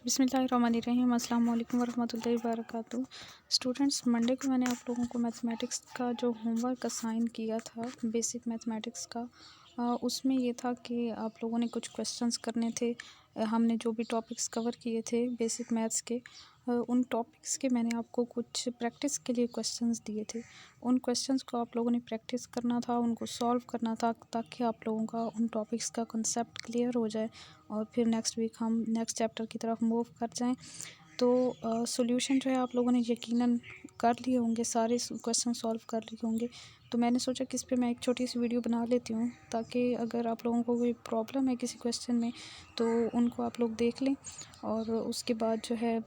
बिस्मिल्लाहिर्रहमानिर्रहीम अस्सलाम वालेकुम वरहमतुल्लाहि वबरकातुहू। स्टूडेंट्स, मंडे को मैंने आप लोगों को मैथमेटिक्स का जो होमवर्क असाइन किया था बेसिक मैथमेटिक्स का, उसमें ये था कि आप लोगों ने कुछ क्वेश्चंस करने थे। हमने जो भी टॉपिक्स कवर किए थे बेसिक मैथ्स के, उन टॉपिक्स के मैंने आपको कुछ प्रैक्टिस के लिए क्वेश्चंस दिए थे। उन क्वेश्चंस को आप लोगों ने प्रैक्टिस करना था, उनको सॉल्व करना था, ताकि आप लोगों का उन टॉपिक्स का कंसेप्ट क्लियर हो जाए और फिर नेक्स्ट वीक हम नेक्स्ट चैप्टर की तरफ मूव कर जाएं। तो सॉल्यूशन जो है आप लोगों ने यकीनन कर लिए होंगे, सारे क्वेश्चन सॉल्व कर लिए होंगे। तो मैंने सोचा कि इस पे मैं एक छोटी सी वीडियो बना लेती हूँ, ताकि अगर आप लोगों को कोई प्रॉब्लम है किसी क्वेश्चन में तो उनको आप लोग देख लें। और उसके बाद जो है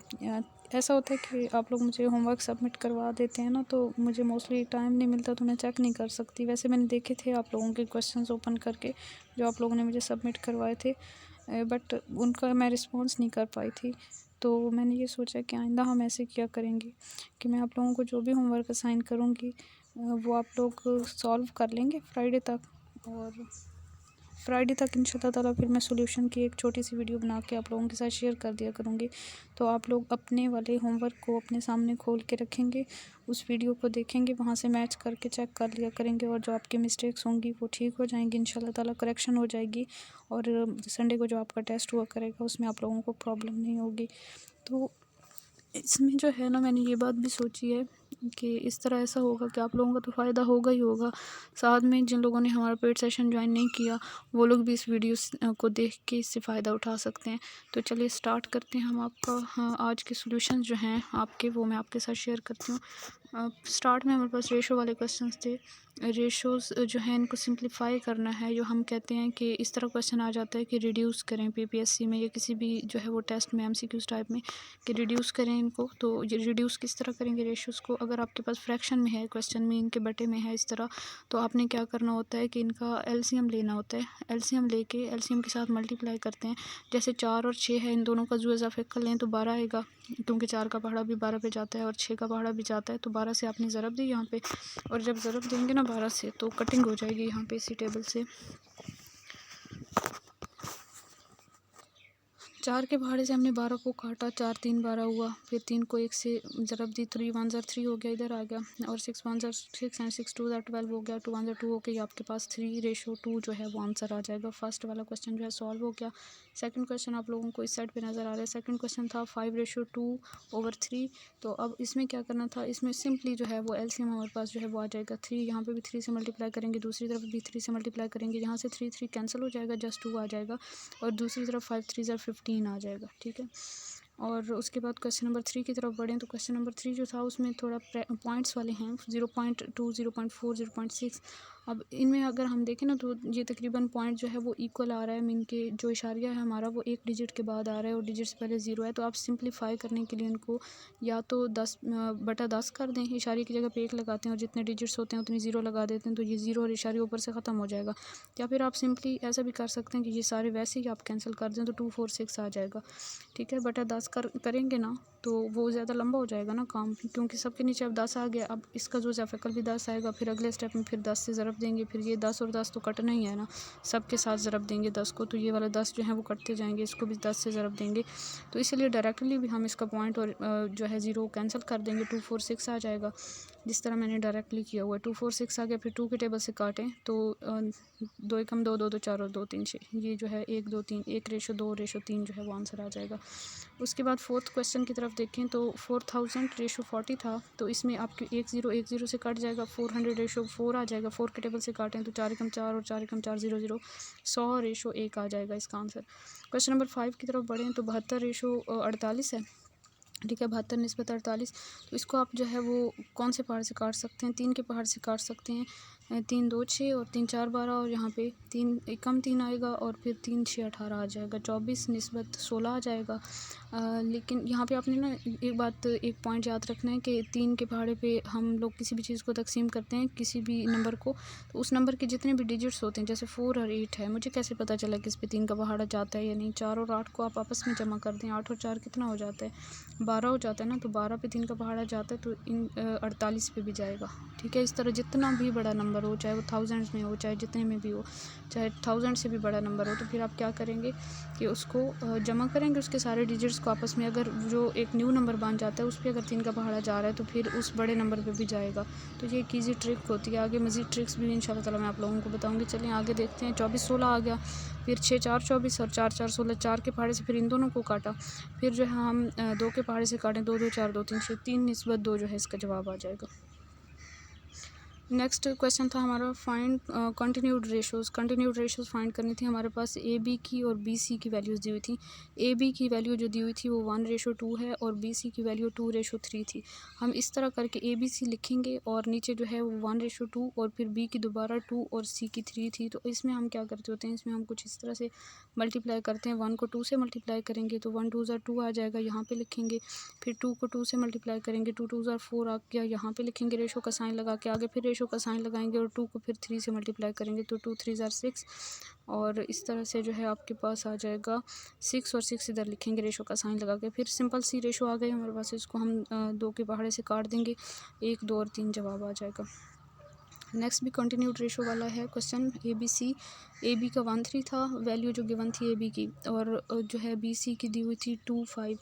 ऐसा होता है कि आप लोग मुझे होमवर्क सबमिट करवा देते हैं ना, तो मुझे मोस्टली टाइम नहीं मिलता, तो मैं चेक नहीं कर सकती। वैसे मैंने देखे थे आप लोगों के क्वेश्चंस ओपन करके जो आप लोगों ने मुझे सबमिट करवाए थे, बट उनका मैं रिस्पॉन्स नहीं कर पाई थी। तो मैंने ये सोचा कि आइंदा हम ऐसे क्या करेंगे कि मैं आप लोगों को जो भी होमवर्क असाइन करूँगी वो आप लोग सॉल्व कर लेंगे फ्राइडे तक। और फ्राइडे तक इंशाल्लाह ताला फिर मैं सॉल्यूशन की एक छोटी सी वीडियो बना के आप लोगों के साथ शेयर कर दिया करूँगी। तो आप लोग अपने वाले होमवर्क को अपने सामने खोल के रखेंगे, उस वीडियो को देखेंगे, वहाँ से मैच करके चेक कर लिया करेंगे, और जो आपकी मिस्टेक्स होंगी वो ठीक हो जाएंगी, इंशाल्लाह ताला करेक्शन हो जाएगी। और संडे को जो आपका टेस्ट हुआ करेगा उसमें आप लोगों को प्रॉब्लम नहीं होगी। तो इसमें जो है ना, मैंने ये बात भी सोची है कि इस तरह ऐसा होगा कि आप लोगों का तो फ़ायदा होगा ही होगा, साथ में जिन लोगों ने हमारा पेड सेशन ज्वाइन नहीं किया वो लोग भी इस वीडियो को देख के इससे फ़ायदा उठा सकते हैं। तो चलिए स्टार्ट करते हैं हम आपका। हाँ, आज के सॉल्यूशंस जो हैं आपके, वो मैं आपके साथ शेयर करती हूँ। स्टार्ट में हमारे पास रेशो वाले क्वेश्चंस थे। रेशोज़ जो है इनको सिंप्लीफाई करना है। जो हम कहते हैं कि इस तरह क्वेश्चन आ जाता है कि रिड्यूस करें पीपीएससी में या किसी भी जो है वो टेस्ट में एमसीक्यूज टाइप में, कि रिड्यूस करें इनको। तो ये रिड्यूस किस तरह करेंगे रेशोज़ को? अगर आपके पास फ्रैक्शन में है क्वेश्चन में, इनके बटे में है इस तरह, तो आपने क्या करना होता है कि इनका एलसीएम लेना होता है। एलसीएम लेके एलसीएम के साथ मल्टीप्लाई करते हैं। जैसे 4 और 6 है, इन दोनों का जो इजाफा कर लें तो 12 आएगा, क्योंकि 4 का पहाड़ा भी 12 पे जाता है और 6 का पहाड़ा भी जाता है। तो 12 से आपने ज़रब दी यहाँ पे, और जब ज़रब देंगे ना 12 से तो कटिंग हो जाएगी यहाँ पे इसी टेबल से। 4 के पहाड़े से हमने 12 को काटा, 4 3 12 हुआ, फिर 3 को 1 से ज़रब दी, 3 1 ज़र 3 हो गया, इधर आ गया, और 6 1 ज़र 6 एंड 6 2 ज़र 12 हो गया, 2 1 ज़र 2 हो गया। आपके पास 3:2 जो है वो आंसर आ जाएगा। फर्स्ट वाला क्वेश्चन जो है सॉल्व हो गया। सेकंड क्वेश्चन आप लोगों को इस साइड पे नज़र आ रहा है। सेकंड क्वेश्चन था 5:2/3। तो अब इसमें क्या करना था, इसमें सिंपली जो है वो एलसीएम हमारे पास जो है वो आ जाएगा 3। यहाँ पे भी 3 से मल्टीप्लाई करेंगे, दूसरी तरफ भी 3 से मल्टीप्लाई करेंगे, यहाँ से 3 3 कैंसिल हो जाएगा, जस्ट 2 आ जाएगा, और दूसरी तरफ 5 3 ज़र 15 आ जाएगा। ठीक है, और उसके बाद क्वेश्चन नंबर 3 की तरफ बढ़ें। तो क्वेश्चन नंबर 3 जो था उसमें थोड़ा पॉइंट्स वाले हैं, 0.2 0.4 0.6। अब इनमें अगर हम देखें ना तो ये तकरीबन पॉइंट जो है वो इक्वल आ रहा है। मीन के जो इशारिया है हमारा वो एक डिजिट के बाद आ रहा है और डिजिट से पहले 0 है। तो आप सिंप्लीफाई करने के लिए इनको या तो 10/10 कर दें, इशारे की जगह पे 1 लगाते हैं, और जितने डिजिट्स होते हैं उतनी 0 लगा देते हैं, तो ये 0 और इशारे ऊपर से ख़त्म हो जाएगा। या फिर आप सिंपली ऐसा भी कर सकते हैं कि ये सारे वैसे ही आप कैंसिल कर दें, तो 2 4 6 आ जाएगा। ठीक है, 10 करेंगे ना तो वो ज़्यादा लंबा हो जाएगा ना काम, क्योंकि सबके नीचे अब 10 आ गया। अब इसका जो ज़ाफ़िकल भी 10 आएगा, फिर अगले स्टेप में फिर 10 से ज़रब देंगे, फिर ये 10 और 10 तो कटना ही है ना, सबके साथ ज़रब देंगे 10 को, तो ये वाला 10 जो है वो कटते जाएंगे, इसको भी 10 से ज़रब देंगे। तो इसलिए डायरेक्टली भी हम इसका पॉइंट और जो है 0 कैंसिल कर देंगे, 2 4 6 आ जाएगा, जिस तरह मैंने डायरेक्टली किया हुआ है। 2 4 6 आ गया, फिर 2 के टेबल से काटें तो 2 एकम 2 2 2 4 और 2 3 6, ये जो है 1 2 3 1:2:3 जो है वो आंसर आ जाएगा। उसके बाद फोर्थ क्वेश्चन की तरफ देखें तो 4000:40 था, तो इसमें आपकी 10 से कट जाएगा, 400:4 आ जाएगा। 4 के टेबल से काटें तो 4 एकम 4 और 4 एकम 4 0 0, 100:1 आ जाएगा इसका आंसर। क्वेश्चन नंबर 5 की तरफ बढ़ें तो 72:48 है। ठीक है, 72 निस्बत 48। तो इसको आप जो है वो कौन से पहाड़ से काट सकते हैं? 3 के पहाड़ से काट सकते हैं। 3 2 6 और 3 4 12, और यहाँ पे 3 एकम 3 आएगा, और फिर 3 6 18 आ जाएगा, 24 निस्बत 16 आ जाएगा। लेकिन यहाँ पे आपने ना एक पॉइंट याद रखना है कि 3 के पहाड़े पे हम लोग किसी भी चीज़ को तकसीम करते हैं, किसी भी नंबर को, तो उस नंबर के जितने भी डिजिट्स होते हैं, जैसे 4 और 8 है, मुझे कैसे पता चला कि इस पे 3 का पहाड़ा जाता है या नहीं? 4 और 8 को आप आपस में जमा कर दें, 8 और 4 कितना हो जाता है? 12 हो जाता है ना, तो 12 पे 3 का पहाड़ा जाता है, तो इन 48 पे भी जाएगा। ठीक है, इस तरह जितना भी बड़ा नंबर नंबर हो, चाहे वो थाउजेंड्स में हो, चाहे जितने में भी हो, चाहे 1000 से भी बड़ा नंबर हो, तो फिर आप क्या करेंगे कि उसको जमा करेंगे उसके सारे डिजिट्स को आपस में। अगर जो एक न्यू नंबर बन जाता है उस पर अगर 3 का पहाड़ा जा रहा है तो फिर उस बड़े नंबर पे भी जाएगा। तो ये एक ईजी ट्रिक होती है। आगे मज़ीद ट्रिक्स भी इंशाल्लाह ताला मैं आप लोगों को बताऊंगी। चलिए आगे देखते हैं। 24 16 आ गया, फिर 6 4 24 और 4 4 16। 4 के पहाड़े से फिर इन दोनों को काटा, फिर जो है हम 2 के पहाड़े से काटें, 2 2 4 2 3 6, 3 निस्बत 2 जो है इसका जवाब आ जाएगा। नेक्स्ट क्वेश्चन था हमारा find continued ratios. Continued ratios find करनी थी। हमारे पास ए बी की और बी सी की वैल्यूज़ दी हुई थी। ए बी की वैल्यू जो दी हुई थी वो 1:2 है और बी सी की वैल्यू 2:3 थी। हम इस तरह करके ए बी सी लिखेंगे और नीचे जो है वो 1:2 और फिर बी की दोबारा 2 और सी की 3 थी। तो इसमें हम क्या करते होते हैं, इसमें हम कुछ इस तरह से मल्टीप्लाई करते हैं। 1 को 2 से मल्टीप्लाई करेंगे तो 1 2 2 आ जाएगा, यहाँ पे लिखेंगे। फिर 2 को 2 से मल्टीप्लाई करेंगे, 2 2 4 आ गया, यहाँ पे लिखेंगे रेशो का साइन लगा के। आगे फिर रेशो का साइन लगाएंगे और 2 को फिर 3 से मल्टीप्लाई करेंगे तो 2 3 6 और इस तरह से जो है आपके पास आ जाएगा 6 और 6 इधर लिखेंगे रेशो का साइन लगा के। फिर सिंपल सी रेशो आ गई हमारे पास, इसको हम 2 के पहाड़े से काट देंगे, 1 2 और 3 जवाब आ जाएगा। नेक्स्ट भी कंटिन्यूड रेशो वाला है question. A B C, A B का 1 3 था वैल्यू जो गिवन थी ए बी की, और जो है बी सी की दी हुई थी 2 5।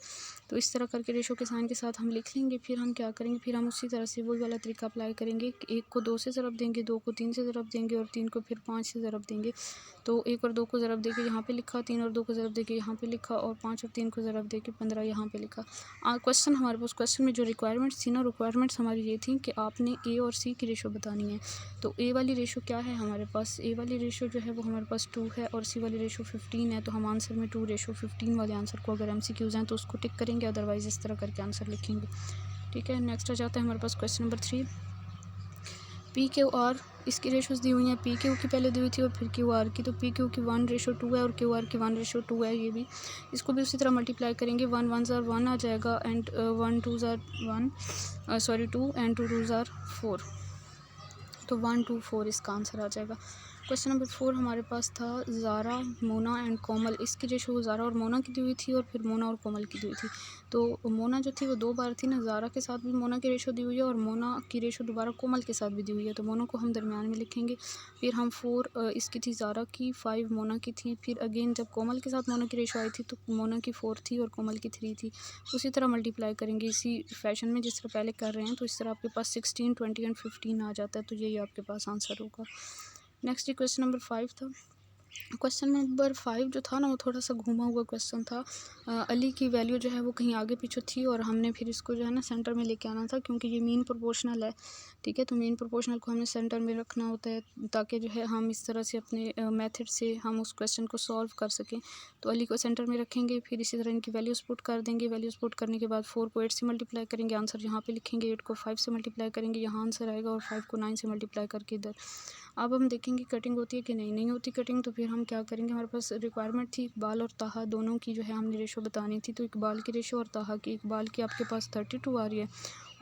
तो इस तरह करके रेशो के साइन के साथ हम लिख लेंगे। फिर हम क्या करेंगे, फिर हम उसी तरह से वही वाला तरीका अप्लाई करेंगे। 1 को 2 से ज़रब देंगे, 2 को 3 से ज़रब देंगे और 3 को फिर 5 से ज़रब देंगे। तो 1 और 2 को ज़रब देके यहाँ पे लिखा, 3 और 2 को ज़रब देके यहाँ पे लिखा और 5 और 3 को ज़रब देके 15 यहाँ पे लिखा। क्वेश्चन हमारे पास, क्वेश्चन में जो रिक्वायरमेंट्स थी ना, रिक्वायरमेंट्स हमारी ये थी कि आपने ए और सी की रेशो बतानी है। तो ए वाली रेशो क्या है हमारे पास, ए वाली रेशो जो है वो हमारे पास 2 है और सी वाली रेशो 15 है। तो हम आंसर में 2:15 वाले आंसर को अगर MCQs हैं तो उसको टिक करेंगे, अदरवाइज़ इस तरह करके आंसर लिखेंगे। ठीक है, नेक्स्ट आ जाता है हमारे पास question number 3। P Q R, इसकी रेशोज़ दी हुई हैं। पी क्यू की पहले दी हुई थी और फिर क्यू आर की। तो पी क्यू की 1:2 है और क्यू आर की 1:2 है। ये भी, इसको भी उसी तरह मल्टीप्लाई करेंगे। 1 1 1 आ जाएगा एंड 1 2 1 सॉरी 2 एंड 2 2 4। तो 1 2 4 इसका आंसर आ जाएगा। क्वेश्चन नंबर 4 हमारे पास था ज़ारा, मोना एंड कोमल। इसकी रेशो ज़ारा और मोना की दी हुई थी और फिर मोना और कोमल की दी हुई थी। तो मोना जो थी वो 2 बार थी ना, ज़ारा के साथ भी मोना की रेशो दी हुई है और मोना की रेशो दोबारा कोमल के साथ भी दी हुई है। तो मोना को हम दरमियान में लिखेंगे। फिर हम 4 इसकी थी ज़ारा की, 5 मोना की थी। फिर अगेन जब कोमल के साथ मोना की रेशो आई थी तो मोना की 4 थी और कोमल की 3 थी। उसी तरह मल्टीप्लाई करेंगे इसी फैशन में जिस तरह पहले कर रहे हैं। तो इस तरह आपके पास 16 20 एंड 15 आ जाता है। तो यही आपके पास आंसर होगा। नेक्स्ट क्वेश्चन नंबर 5 था। क्वेश्चन नंबर 5 जो था ना वो थोड़ा सा घुमा हुआ क्वेश्चन था। अली की वैल्यू जो है वो कहीं आगे पीछे थी और हमने फिर इसको जो है ना सेंटर में लेके आना था, क्योंकि ये मीन प्रोपोर्शनल है। ठीक है, तो मीन प्रोपोर्शनल को हमने सेंटर में रखना होता है ताकि जो है हम इस तरह से अपने मेथड से हम उस क्वेश्चन को सॉल्व कर सकें। तो अली को सेंटर में रखेंगे, फिर इसी तरह इनकी वैल्यूज़ पुट कर देंगे। वैल्यूज़ पुट करने के बाद 4 को 8 से मल्टीप्लाई करेंगे, आंसर यहाँ पे लिखेंगे। 8 को 5 से मल्टीप्लाई करेंगे, यहाँ आंसर आएगा और 5 को 9 से मल्टीप्लाई करके इधर। अब हम देखेंगे कटिंग होती है कि नहीं होती कटिंग। तो फिर हम क्या करेंगे, हमारे पास रिक्वायरमेंट थी इकबाल और ताहा दोनों की जो है हमने रेशो बतानी थी। तो इकबाल की रेशो और ताहा की, इकबाल की आपके पास 32 आ रही है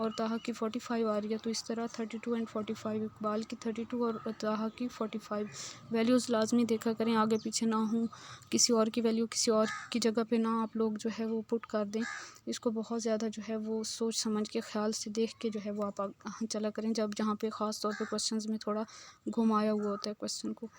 और ताहा की 45 आ रही है। तो इस तरह 32 एंड 45, इकबाल की 32 और ताहा की 45। वैल्यूज़ लाजमी देखा करें, आगे पीछे ना हो, किसी और की वैल्यू किसी और की जगह पे ना आप लोग जो है वो पुट कर दें। इसको बहुत ज़्यादा जो है वो सोच समझ के ख्याल से देख के जो है वो आप चला करें, जब जहाँ पे ख़ास तौर पे क्वेश्चंस में थोड़ा घुमाया हुआ होता है क्वेश्चन को।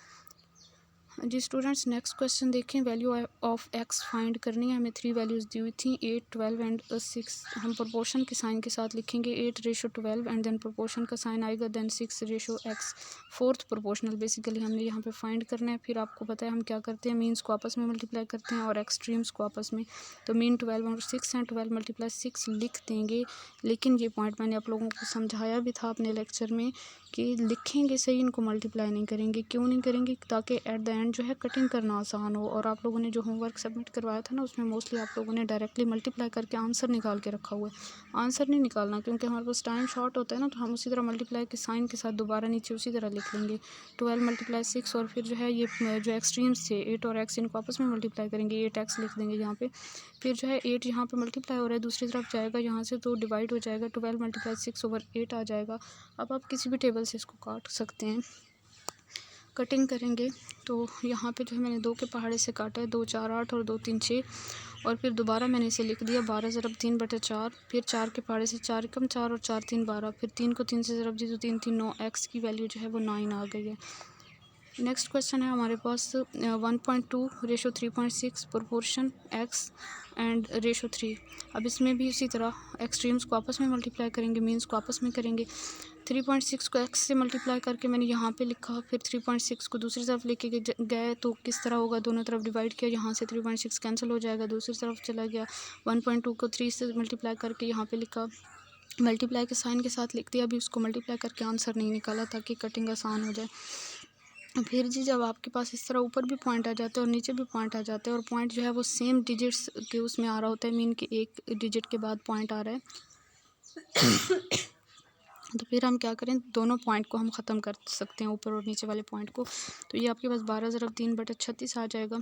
जी स्टूडेंट्स, नेक्स्ट क्वेश्चन देखें। वैल्यू ऑफ एक्स फाइंड करनी है। हमें 3 वैल्यूज़ दी हुई थी, 8 12 एंड 6। हम प्रोपोर्शन के साइन के साथ लिखेंगे 8:12 एंड देन प्रोपोर्शन का साइन आएगा, then 6:x। Fourth proportional basically हमने यहाँ पे फाइंड करना है। फिर आपको पता है हम क्या करते हैं, मीन्स को आपस में मल्टीप्लाई करते हैं और एक्सट्रीम्स को आपस में। तो मीन 12 और 6 हैं, 12 × 6 लिख देंगे। लेकिन ये पॉइंट मैंने आप लोगों को समझाया भी था अपने लेक्चर में कि लिखेंगे सही, इनको मल्टीप्लाई नहीं करेंगे। क्यों नहीं करेंगे, ताकि एट द एंड जो है कटिंग करना आसान हो। और आप लोगों ने जो होमवर्क सबमिट करवाया था ना उसमें मोस्टली आप लोगों ने डायरेक्टली मल्टीप्लाई करके आंसर निकाल के रखा हुआ है। आंसर नहीं निकालना, क्योंकि हमारे पास टाइम शॉर्ट होता है ना। तो हम उसी तरह मल्टीप्लाई के साइन के साथ दोबारा नीचे उसी तरह लिख लेंगे 12 × 6 और फिर जो है ये जो एक्सट्रीम्स थे 8 और x, इनको आपस में मल्टीप्लाई करेंगे, 8x लिख देंगे यहाँ पे। फिर जो है 8 यहाँ पे मल्टीप्लाई हो रहा है, दूसरी तरफ जाएगा यहाँ से तो डिवाइड हो जाएगा, 12 × 6/8 आ जाएगा। अब आप किसी भी टेबल से इसको काट सकते हैं। कटिंग करेंगे तो यहाँ पे जो है मैंने 2 के पहाड़े से काटा है, 2 4 8 और 2 3 6। और फिर दोबारा मैंने इसे लिख दिया 12 ज़रब 3/4, फिर 4 के पहाड़े से 4 एकम 4 और 4 3 12, फिर 3 को 3 से ज़रब दी तो 3 3 9, एक्स की वैल्यू जो है वो 9 आ गई है। नेक्स्ट क्वेश्चन है हमारे पास 1.2:3.6 प्रोपोर्शन एक्स एंड रेशो 3। अब इसमें भी इसी तरह एक्सट्रीम्स को आपस में मल्टीप्लाई करेंगे, मीन्स को आपस में करेंगे। 3.6 को एक्स से मल्टीप्लाई करके मैंने यहाँ पे लिखा, फिर 3.6 को दूसरी तरफ लेके गए तो किस तरह होगा, दोनों तरफ डिवाइड किया, यहाँ से 3.6 कैंसिल हो जाएगा, दूसरी तरफ चला गया। 1.2 को 3 से मल्टीप्लाई करके यहाँ पे लिखा, मल्टीप्लाई के साइन के साथ लिख दिया। अभी उसको मल्टीप्लाई करके आंसर नहीं निकाला ताकि कटिंग आसान हो जाए। फिर जी जब आपके पास इस तरह ऊपर भी पॉइंट आ जाते हैं और नीचे भी पॉइंट आ जाते हैं और पॉइंट जो है वो सेम डिजिट्स के उसमें आ रहा होता है, मीन कि एक डिजिट के बाद पॉइंट आ रहा है, तो फिर हम क्या करें, दोनों पॉइंट को हम ख़त्म कर सकते हैं, ऊपर और नीचे वाले पॉइंट को। तो ये आपके पास 12 ज़रब 3/36 आ जाएगा।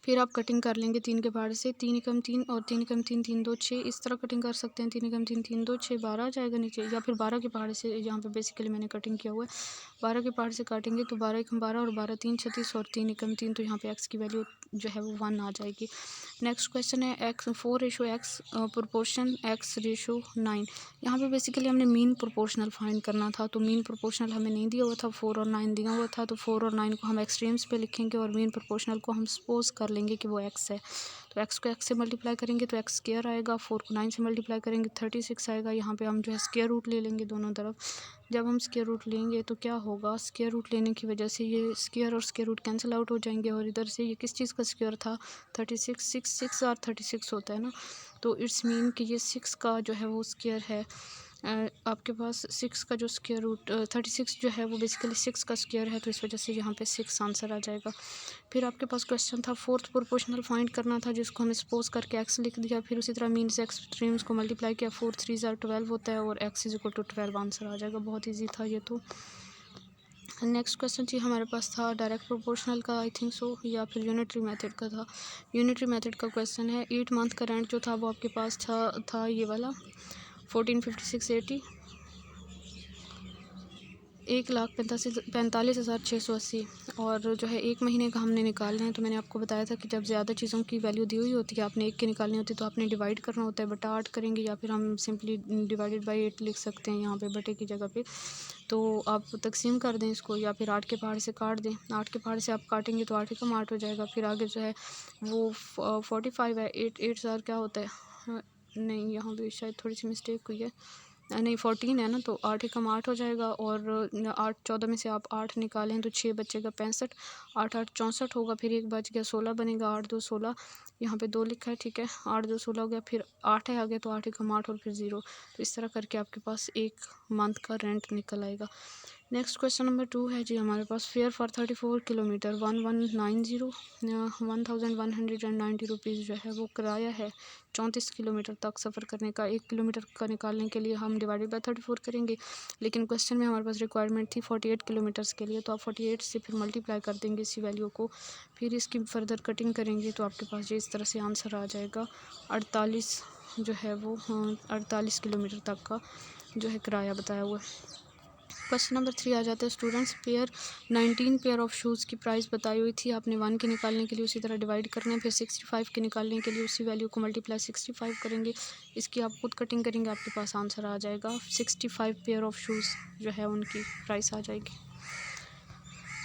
फिर आप कटिंग कर लेंगे 3 के पहाड़े से, 3 एकम 3 और 3 एकम 3 3 2 6, इस तरह कटिंग कर सकते हैं। 3 एकम 3 3 2 6 12 आ जाएगा नीचे, या फिर 12 के पहाड़े से, यहाँ पे बेसिकली मैंने कटिंग किया हुआ है। 12 के पहाड़े से काटेंगे तो 12 एकम 12 और 12 3 36 और 3 एकम 3, तो यहाँ पे एक्स की वैल्यू जो है वो 1 आ जाएगी। नेक्स्ट क्वेश्चन है x 4:x proportion x ratio 9। यहाँ पे बेसिकली हमने मीन प्रोपोर्शनल फाइंड करना था, तो मीन प्रोपोर्शनल हमें नहीं दिया हुआ था, 4 और 9 दिया हुआ था, तो 4 और 9 को हम एक्सट्रीम्स पे लिखेंगे और मीन प्रोपोर्शनल को हम सपोज कर लेंगे कि वो एक्स है। तो एक्स को एक्स से मल्टीप्लाई करेंगे तो एक्स स्क्वायर आएगा, 4 को 9 से मल्टीप्लाई करेंगे 36 आएगा। यहाँ पे हम जो है स्क्वायर रूट ले लेंगे दोनों तरफ। जब हम स्क्वायर रूट लेंगे तो क्या होगा, स्क्वायर रूट लेने की वजह से ये स्क्वायर और स्क्वायर रूट कैंसिल आउट हो जाएंगे, और इधर से ये किस चीज़ का स्क्वायर था, 36, 6 और 36 होता है ना, तो इट्स मीन कि ये 6 का जो है वो स्क्वायर है। आपके पास 6 का जो स्क्वायर रूट 36 जो है वो बेसिकली 6 का स्क्वायर है, तो इस वजह से यहाँ पे 6 आंसर आ जाएगा। फिर आपके पास क्वेश्चन था फोर्थ प्रोपोर्शनल फाइंड करना था, जिसको हमें सपोज करके एक्स लिख दिया, फिर उसी तरह मीन्स एक्सट्रीम्स को मल्टीप्लाई किया, 4 3 12 होता है और x is equal to 12 answer आ जाएगा। बहुत ईजी था ये तो। नेक्स्ट क्वेश्चन जी हमारे पास था डायरेक्ट प्रोपोर्शनल का, आई थिंक सो, या फिर यूनिटरी मेथड का था। यूनिटरी मेथड का क्वेश्चन है 8 मंथ का रेंट जो था वो आपके पास था ये वाला 1456.80, 1,45,680, और जो है 1 महीने का हमने निकालना है। तो मैंने आपको बताया था कि जब ज़्यादा चीज़ों की वैल्यू दी हुई होती है, आपने एक की निकालनी होती है तो आपने डिवाइड करना होता है, बटा 8 करेंगे, या फिर हम सिंपली डिवाइडेड बाई 8 लिख सकते हैं यहाँ पे बटे की जगह पे। तो आप तकसीम कर दें इसको, या फिर 8 के पहाड़ से काट दें। 8 के पहाड़ से आप काटेंगे तो 8 ही कम 8 हो जाएगा। फिर आगे जो है वो 45 है, 8 4 क्या होता है, नहीं यहाँ पे शायद थोड़ी सी मिस्टेक हुई है, नहीं 14 है ना, तो 8 एकम 8 हो जाएगा, और 8 14 में से आप 8 निकालें तो 6 बचेगा 65, 8 8 64 होगा, फिर एक बच गया 16 बनेगा, 8 2 16, यहाँ पे 2 लिखा है, ठीक है, 8 2 16 हो गया, फिर 8 है आगे तो 8 एकम 8 और फिर 0। तो इस तरह करके आपके पास 1 मंथ का रेंट निकल आएगा। नेक्स्ट क्वेश्चन नंबर 2 है जी हमारे पास, फेयर फॉर 34 किलोमीटर 1190 1190 रुपीज़ जो है वो किराया है 34 किलोमीटर तक सफ़र करने का। 1 किलोमीटर का निकालने के लिए हम डिवाइडेड बाय 34 करेंगे, लेकिन क्वेश्चन में हमारे पास रिक्वायरमेंट थी 48 किलोमीटर्स के लिए, तो आप 48 से फिर मल्टीप्लाई कर देंगे इसी वैल्यू को, फिर इसकी फर्दर कटिंग करेंगे तो आपके पास ये इस तरह से आंसर आ जाएगा 48 जो है वो 48 किलोमीटर तक का जो है किराया बताया हुआ है। क्वेश्चन नंबर 3 आ जाता है students, pair 19 pair of shoes की प्राइस बताई हुई थी, आपने 1 के निकालने के लिए उसी तरह डिवाइड करना है, फिर 65 के निकालने के लिए उसी वैल्यू को मल्टीप्लाई 65 करेंगे, इसकी आप खुद कटिंग करेंगे, आपके पास आंसर आ जाएगा 65 पेयर ऑफ शूज़ जो है उनकी प्राइस आ जाएगी।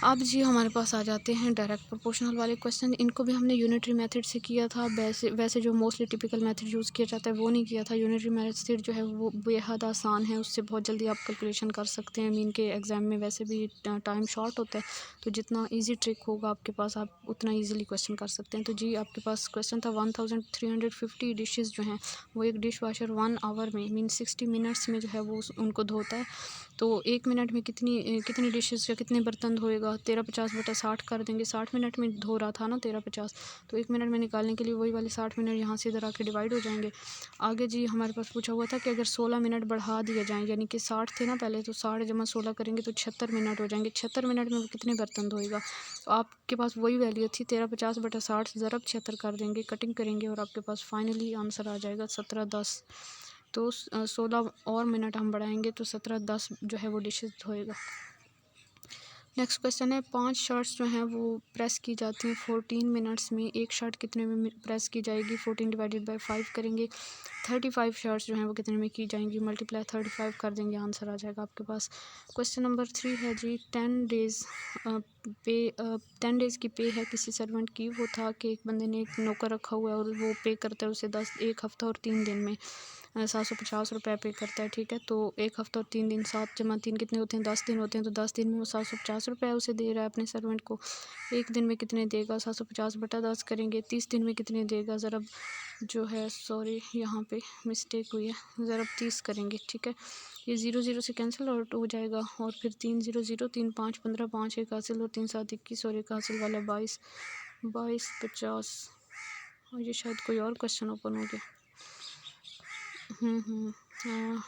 अब जी हमारे पास आ जाते हैं डायरेक्ट प्रोपोर्शनल वाले क्वेश्चन। इनको भी हमने यूनिटरी मेथड से किया था, वैसे जो मोस्टली टिपिकल मेथड यूज़ किया जाता है वो नहीं किया था। यूनिटरी मेथड जो है वो बेहद आसान है, उससे बहुत जल्दी आप कैलकुलेशन कर सकते हैं। मीन के एग्ज़ाम में वैसे भी टाइम शॉर्ट होता है, तो जितना ईजी ट्रिक होगा आपके पास आप उतना ईजिली क्वेश्चन कर सकते हैं। तो जी आपके पास क्वेश्चन था 1350 डिशेज़ जो हैं वो एक डिश वाशर 1 आवर में मीन 60 मिनट्स में जो है वो उनको धोता है, तो 1 मिनट में कितनी डिशेज़ या कितने बर्तन धोएगा, 1350/60 कर देंगे, 60 मिनट में धो रहा था ना 1350, तो 1 मिनट में निकालने के लिए वही वाले 60 मिनट यहाँ से इधर आके डिवाइड हो जाएंगे। आगे जी हमारे पास पूछा हुआ था कि अगर 16 मिनट बढ़ा दिए जाएँ, यानी कि 60 थे ना पहले, तो 60 जमा 16 करेंगे तो 76 मिनट हो जाएंगे। 76 मिनट में वो कितने बर्तन धोएगा, तो आपके पास वही वैल्यू थी 1350/60 ज़रब 76 कर देंगे, कटिंग करेंगे और आपके पास फाइनली आंसर आ जाएगा 1710। तो 16 और मिनट हम बढ़ाएंगे तो 1710 जो है वो डिशेस धोएगा। नेक्स्ट क्वेश्चन है 5 शर्ट्स जो हैं वो प्रेस की जाती हैं 14 मिनट्स में। एक शर्ट कितने में प्रेस की जाएगी? 14 डिवाइडेड बाय 5 करेंगे। 35 शर्ट्स जो हैं वो कितने में की जाएंगी? मल्टीप्लाई 35 कर देंगे, आंसर आ जाएगा आपके पास। क्वेश्चन नंबर 3 है जी 10 डेज़ की पे है किसी सर्वेंट की। वो था कि एक बंदे ने एक नौकर रखा हुआ है और वो पे करता है उसे 1 हफ़्ता और 3 दिन में 750 रुपये पे करता है, ठीक है। तो 1 हफ़्ता और 3 दिन, 7 जमा 3 कितने होते हैं? 10 दिन होते हैं। तो 10 दिन में वो 750 रुपये उसे दे रहा है अपने सर्वेंट को। एक दिन में कितने देगा? 750 बटा 10 करेंगे। 30 दिन में कितने देगा? ज़रा जो है सॉरी यहाँ पे मिस्टेक हुई है, ज़रा 30 करेंगे, ठीक है। ये 0 0 से कैंसिल आउट हो जाएगा और फिर 3 0 0 3 5 15 5 1 हासिल और 3 7 21 और 1 हासिल वाला 22 22 50। और ये शायद कोई और क्वेश्चन ओपन हो गया। हाँ,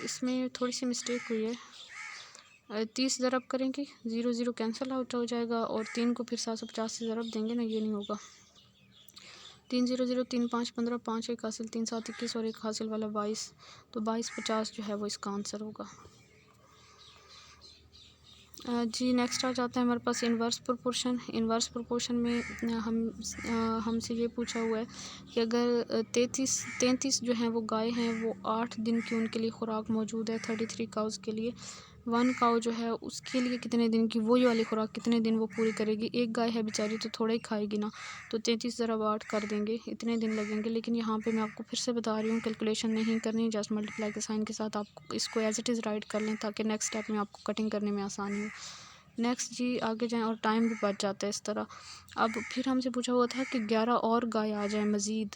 इसमें थोड़ी सी मिस्टेक हुई है। 30 ज़रब करेंगे, 0 0 कैंसिल आउट हो जाएगा और 3 को फिर 750 से ज़रब देंगे ना, ये नहीं होगा। 3 0 0 3 5 15 5 1 हासिल 3 7 21 और 1 हासिल वाला 22। तो 22 50 जो है वो इसका आंसर होगा। जी नेक्स्ट आ जाता है हमारे पास इन्वर्स प्रोपोर्शन। इन्वर्स प्रोपोर्शन में हमसे ये पूछा हुआ है कि अगर 33 जो हैं वो गाय हैं, वो 8 दिन की उनके लिए खुराक मौजूद है 33 काउज़ के लिए। 1 काऊ जो है उसके लिए कितने दिन की वही वाली खुराक कितने दिन वो पूरी करेगी? एक गाय है बेचारी तो थोड़ा ही खाएगी ना, तो 33 ज़रा 8 कर देंगे, इतने दिन लगेंगे। लेकिन यहाँ पे मैं आपको फिर से बता रही हूँ, कैलकुलेशन नहीं करनी, जस्ट मल्टीप्लाई के साइन के साथ आप इसको एज इट इज़ राइट कर लें ताकि नेक्स्ट स्टेप में आपको कटिंग करने में आसानी हो। नेक्स्ट जी आगे जाएँ और टाइम भी बच जाता है इस तरह। अब फिर हमसे पूछा हुआ था कि 11 और गाय आ जाए मज़ीद।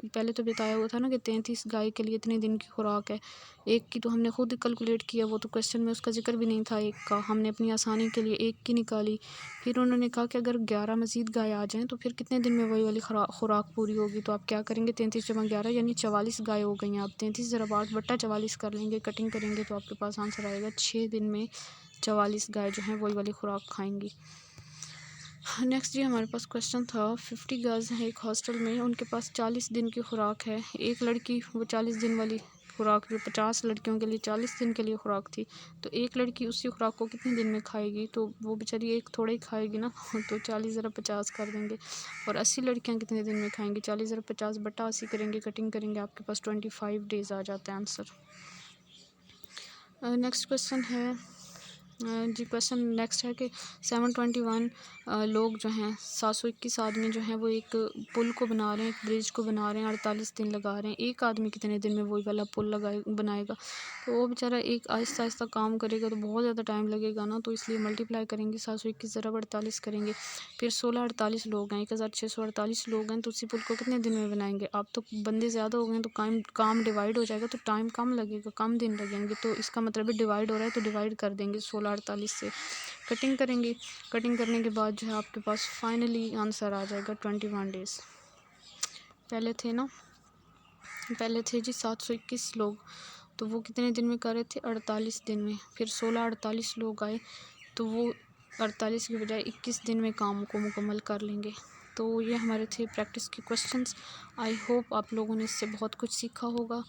पहले तो बताया हुआ था ना कि 33 गाय के लिए इतने दिन की खुराक है। एक की तो हमने खुद कैलकुलेट किया, वो तो क्वेश्चन में उसका जिक्र भी नहीं था एक का, हमने अपनी आसानी के लिए एक की निकाली। फिर उन्होंने कहा कि अगर 11 मज़ीद गाय आ जाएँ तो फिर कितने दिन में वही वाली खुराक पूरी होगी? तो आप क्या करेंगे? 33 जमा 11 यानी 44 गाय हो गई हैं। आप 33 ज़रा 8 बटा 44 कर लेंगे, कटिंग करेंगे तो आपके पास आंसर आएगा 6 दिन में 44 गाय जो हैं वही वाली खुराक खाएंगी। नेक्स्ट जी हमारे पास क्वेश्चन था 50 गर्ल्स हैं एक हॉस्टल में, उनके पास 40 दिन की खुराक है। एक लड़की वो 40 दिन वाली खुराक जो 50 लड़कियों के लिए 40 दिन के लिए खुराक थी, तो एक लड़की उसी खुराक को कितने दिन में खाएगी? तो वो बेचारी एक थोड़ा ही खाएगी ना, तो 40 ज़रा 50 कर देंगे। और 80 लड़कियां कितने दिन में खाएंगी? 40 ज़रा 50 बटा 80 करेंगे, कटिंग करेंगे, आपके पास 25 डेज़ आ जाता है आंसर। नेक्स्ट क्वेश्चन है जी क्वेश्चन नेक्स्ट है कि 721 लोग जो हैं 721 आदमी जो हैं वो एक पुल को बना रहे हैं, एक ब्रिज को बना रहे हैं, 48 दिन लगा रहे हैं। एक आदमी कितने दिन में वही वाला पुल बनाएगा? तो वो बेचारा एक आहिस्ता आहिस्ता काम करेगा तो बहुत ज़्यादा टाइम लगेगा ना, तो इसलिए मल्टीप्लाई करेंगे 721 ज़रा 48 करेंगे। फिर 16 48 लोग हैं, 1648 लोग हैं, तो उसी पुल को कितने दिन में बनाएंगे? अब तो बंदे ज़्यादा हो गए तो काम डिवाइड हो जाएगा, तो टाइम कम लगेगा, कम दिन लगेंगे। तो इसका मतलब है डिवाइड हो रहा है तो डिवाइड कर देंगे 16 48 से, कटिंग करेंगे। कटिंग करने के बाद जो है आपके पास फाइनली आंसर आ जाएगा 21 डेज़। पहले थे जी 721 लोग, तो वो कितने दिन में कर रहे थे? 48 दिन में। फिर 16 48 लोग आए तो वो 48 की बजाय 21 दिन में काम को मुकम्मल कर लेंगे। तो ये हमारे थे प्रैक्टिस के क्वेश्चंस। आई होप आप लोगों ने इससे बहुत कुछ सीखा होगा,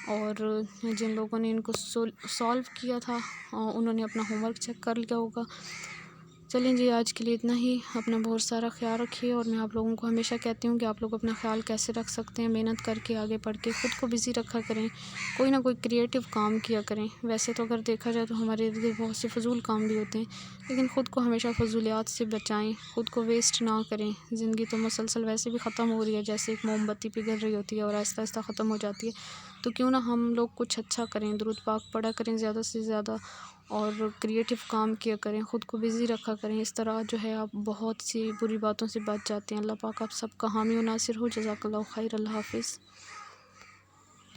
और जिन लोगों ने इनको सॉल्व किया था उन्होंने अपना होमवर्क चेक कर लिया होगा। चलें जी आज के लिए इतना ही। अपना बहुत सारा ख्याल रखिए, और मैं आप लोगों को हमेशा कहती हूँ कि आप लोग अपना ख्याल कैसे रख सकते हैं, मेहनत करके आगे पढ़ के ख़ुद को बिज़ी रखा करें, कोई ना कोई क्रिएटिव काम किया करें। वैसे तो अगर देखा जाए तो हमारे इर्द गिर्द बहुत से फ़जूल काम भी होते हैं, लेकिन ख़ुद को हमेशा फ़जूलियात से बचाएँ, ख़ुद को वेस्ट ना करें। ज़िंदगी तो मुसलसल वैसे भी ख़त्म हो रही है, जैसे एक मोमबत्ती पिघल रही होती है और आहिस्ता आहिस्ता ख़त्म हो जाती है। तो क्यों ना हम लोग कुछ अच्छा करें, दुरूद पाक पढ़ा करें ज़्यादा से ज़्यादा, और क्रिएटिव काम किया करें, ख़ुद को बिज़ी रखा करें। इस तरह जो है आप बहुत सी बुरी बातों से बच जाते हैं। अल्लाह पाक आप सबका हामी व नासिर हो। जज़ाकल्लाहु खैर। अल्लाह हाफ़िज़।